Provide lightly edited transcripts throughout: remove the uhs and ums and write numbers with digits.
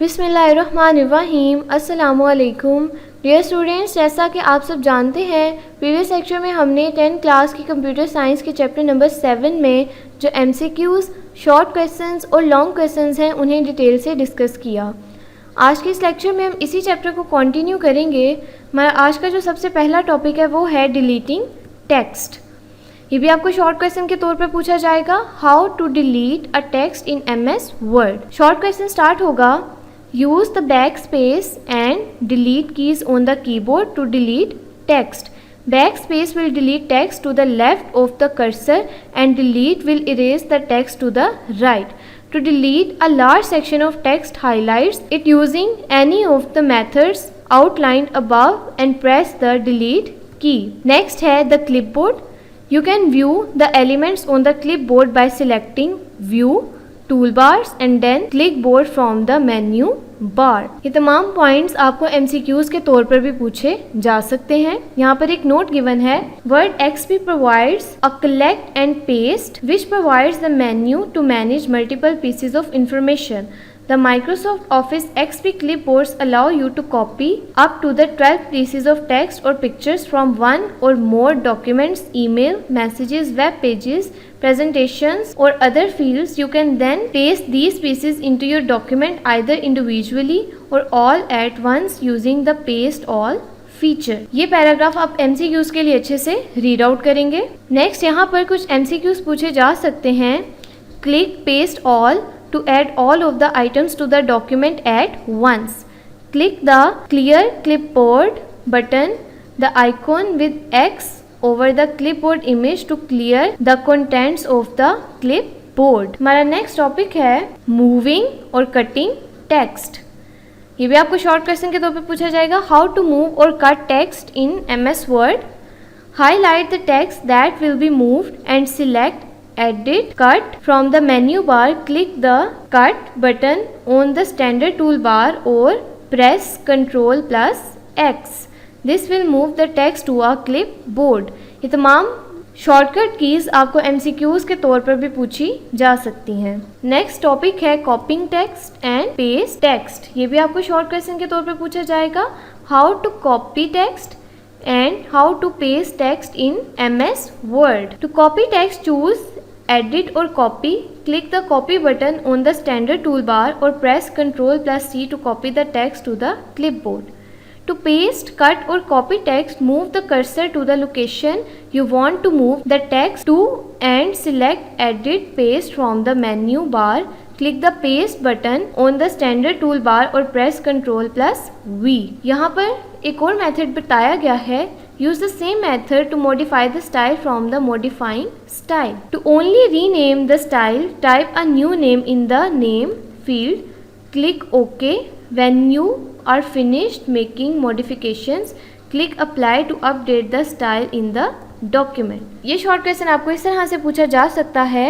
बिस्मिल्लाहिर्रहमानिर्रहीम। अस्सलामुअलैकुम dear students, जैसा कि आप सब जानते हैं प्रीवियस लेक्चर में हमने 10th क्लास की कंप्यूटर साइंस के चैप्टर नंबर 7 में जो MCQs, शॉर्ट क्वेश्चंस और लॉन्ग क्वेश्चंस हैं उन्हें डिटेल से डिस्कस किया। आज के इस लेक्चर में हम इसी चैप्टर को कंटिन्यू करेंगे। हमारा आज का जो सबसे पहला टॉपिक है वो है डिलीटिंग टेक्स्ट। ये भी आपको शॉर्ट क्वेश्चन के तौर पर पूछा जाएगा, how to delete a text in MS Word. Short question start होगा, use the backspace and delete keys on the keyboard to delete text. Backspace will delete text to the left of the cursor and delete will erase the text to the right. To delete a large section of text, highlights it using any of the methods outlined above and press the delete key. Next है the clipboard. You can view the elements on the clipboard by selecting view, toolbars and then clipboard from the menu bar. ये तमाम points आपको MCQs के तौर पर भी पूछे जा सकते हैं। यहाँ पर एक नोट गिवन है, Word XP provides a collect and paste which provides the menu to manage multiple pieces of information. The Microsoft Office XP clipboards allow you to copy up to the 12 pieces of text or pictures from one or more documents, email, messages, web pages, presentations or other fields. You can then paste these pieces into your document either individually or all at once using the paste all feature. ये paragraph आप MCQs के लिए अच्छे से read out करेंगे। Next यहाँ पर कुछ MCQs पूछे जा सकते हैं। Click paste all to add all of the items to the document at once. Click the clear clipboard button, the icon with X over the clipboard image to clear the contents of the clipboard. हमारा next topic है moving और cutting text. ये भी आपको short question के तौर पे पूछा जाएगा, हाउ टू मूव और cut text in MS word. Highlight the text that will be moved and select Edit Cut from the menu bar. Click the Cut button on the standard toolbar or press Ctrl plus X. This will move the text to a clipboard. ये तमाम shortcut keys आपको MCQs के तौर पर भी पूछी जा सकती हैं। नेक्स्ट टॉपिक है कॉपिंग टेक्स्ट एंड पेस्ट टेक्स्ट। ये भी आपको शॉर्ट क्वेश्चन के तौर पर पूछा जाएगा, how to copy text and how to paste text in MS Word. To copy text, choose Edit or Copy. Click the Copy button on the standard toolbar or press Ctrl plus C to copy the text to the clipboard. To paste, cut or copy text, move the cursor to the location you want to move the text to and select Edit Paste from the menu bar. Click the Paste button on the standard toolbar or press Ctrl plus V. यहाँ पर एक और method बताया गया है, use the same method to modify the style from the modifying style. To only rename the style, type a new name in the name field. Click OK. When you are finished making modifications, click apply to update the style in the document. ये short question आपको इस तरह से पूछा जा सकता है,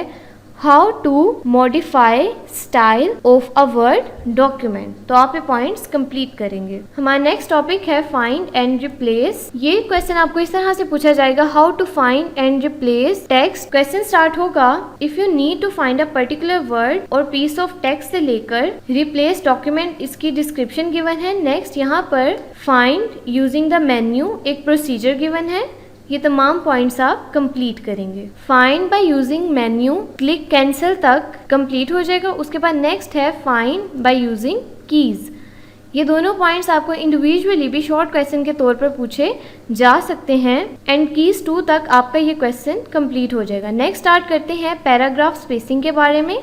how to modify style of a word document. तो आप ये पॉइंट्स कंप्लीट करेंगे। हमारा नेक्स्ट टॉपिक है फाइंड एंड रिप्लेस। ये क्वेश्चन आपको इस तरह से पूछा जाएगा, how to find and replace text. Question start होगा, if you need to find a particular word और पीस ऑफ टेक्स्ट से लेकर रिप्लेस डॉक्यूमेंट, इसकी डिस्क्रिप्शन गिवन है। नेक्स्ट यहाँ पर फाइंड यूजिंग द मेन्यू एक प्रोसीजर गिवन है। ये तमाम पॉइंट्स आप कंप्लीट करेंगे। Find by using menu, click cancel तक कंप्लीट हो जाएगा। उसके बाद नेक्स्ट है फाइंड बाय यूजिंग कीज। ये दोनों पॉइंट्स आपको इंडिविजुअली भी शॉर्ट क्वेश्चन के तौर पर पूछे जा सकते हैं एंड कीज 2 तक आपका ये क्वेश्चन कंप्लीट हो जाएगा। नेक्स्ट स्टार्ट करते हैं पैराग्राफ स्पेसिंग के बारे में।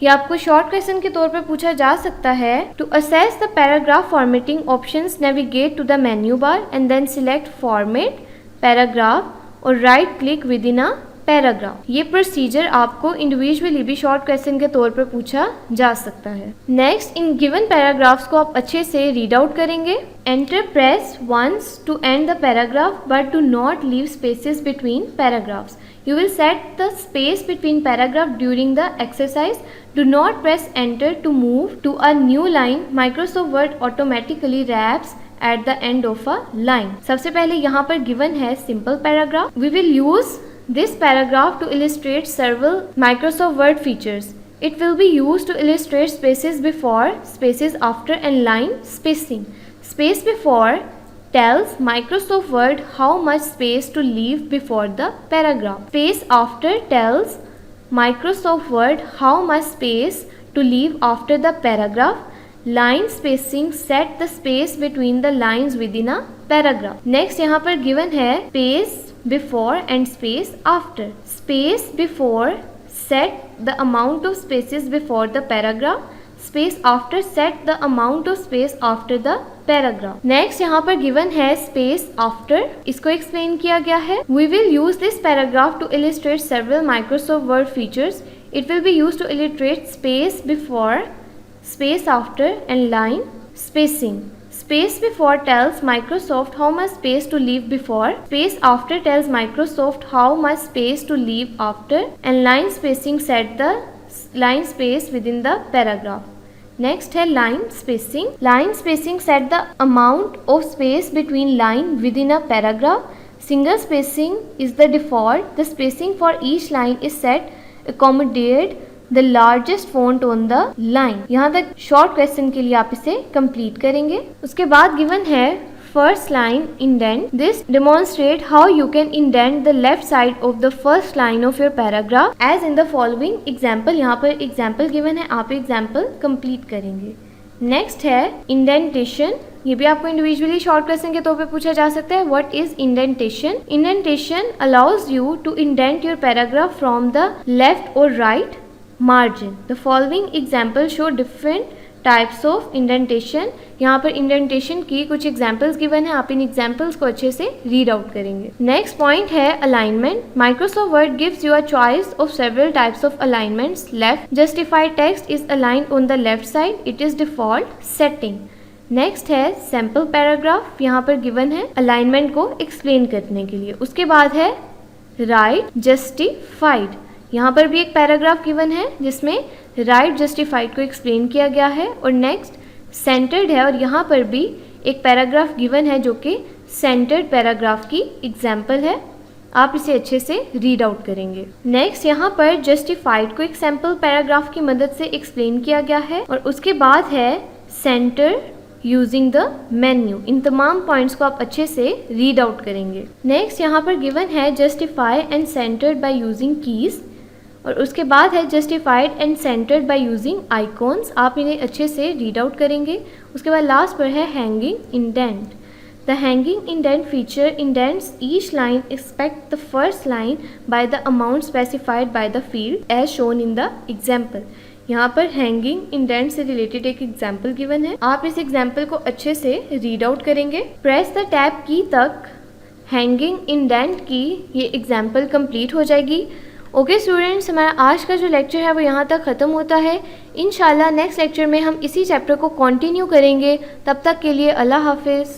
ये आपको शॉर्ट क्वेश्चन के तौर पर पूछा जा सकता है। To access the paragraph formatting options, navigate to the menu bar and then select format paragraph और right click within a paragraph. ये प्रोसीजर आपको इंडिविजुअली भी शॉर्ट क्वेश्चन के तौर पर पूछा जा सकता है। नेक्स्ट, इन गिवन पैराग्राफ्स को आप अच्छे से रीड आउट करेंगे। Enter press once to end the paragraph but do not leave spaces between paragraphs. You will set the space between paragraph during the exercise. Do not press enter to move to a new line. Microsoft Word automatically wraps at the end of a line. सबसे पहले यहाँ पर given है simple paragraph. We will use this paragraph to illustrate several Microsoft Word features. It will be used to illustrate spaces before, spaces after and line spacing. Space before tells Microsoft Word how much space to leave before the paragraph. Space after tells Microsoft Word how much space to leave after the paragraph. Line spacing set the space between the lines within a paragraph. Next यहाँ पर given है space before and space after. Space before set the amount of spaces before the paragraph. Space after set the amount of space after the paragraph. Next यहाँ पर given है space after. इसको explain किया गया है. We will use this paragraph to illustrate several Microsoft Word features. It will be used to illustrate space before, space after and line spacing. Space before tells Microsoft how much space to leave before. Space after tells Microsoft how much space to leave after. And line spacing set the line space within the paragraph. Next है line spacing. Line spacing set the amount of space between line within a paragraph. Single spacing is the default. The spacing for each line is set accommodate the largest font on the line. यहाँ तक short question के लिए आप इसे complete करेंगे. उसके बाद given है first line indent. This demonstrate how you can indent the left side of the first line of your paragraph as in the following example. यहाँ पर example given है, आप example complete करेंगे. नेक्स्ट है इंडेंटेशन. ये भी आपको इंडिविजुअली शॉर्ट क्वेश्चन के तौर पे पूछा जा सकता है. What is indentation? Indentation allows you to indent your paragraph from the left और right margin. The following example show different types of indentation. यहाँ पर इंडेंटेशन की कुछ एग्जाम्पल्स गिवन है, आप इन एग्जाम्पल्स को अच्छे से रीड आउट करेंगे. नेक्स्ट पॉइंट है alignment. Microsoft word gives you a choice of several types of alignments. Left justified text is aligned on the left side. It is default setting. Next है sample paragraph. यहाँ पर given है alignment को explain करने के लिए. उसके बाद है राइट जस्टिफाइड. यहाँ पर भी एक पैराग्राफ गिवन है जिसमें राइट जस्टिफाइड को एक्सप्लेन किया गया है. और नेक्स्ट सेंटर्ड है और यहाँ पर भी एक पैराग्राफ गिवन है जो कि सेंटर्ड पैराग्राफ की एग्जाम्पल है. आप इसे अच्छे से रीड आउट करेंगे. नेक्स्ट यहाँ पर जस्टिफाइड को एक सैम्पल पैराग्राफ की मदद से एक्सप्लेन किया गया है. और उसके बाद है सेंटर यूजिंग द मेन्यू. इन तमाम पॉइंट्स को आप अच्छे से रीड आउट करेंगे. नेक्स्ट यहाँ पर गिवन है justify and centred by using keys. और उसके बाद है justified and centred by using icons. आप इन्हें अच्छे से रीड आउट करेंगे. उसके बाद लास्ट पर है hanging indent. The hanging indent feature indents each line expect the first line by the amount specified by the field as shown in the example. यहाँ पर हैंगिंग इंडेंट से रिलेटेड एक example given है. आप इस example को अच्छे से रीड आउट करेंगे. प्रेस द टैब की तक हैंगिंग इंडेंट की ये एग्जाम्पल कंप्लीट हो जाएगी. ओके स्टूडेंट्स, हमारा आज का जो लेक्चर है वो यहाँ तक ख़त्म होता है. इंशाल्लाह नेक्स्ट लेक्चर में हम इसी चैप्टर को कंटिन्यू करेंगे. तब तक के लिए अल्लाह हाफिज़.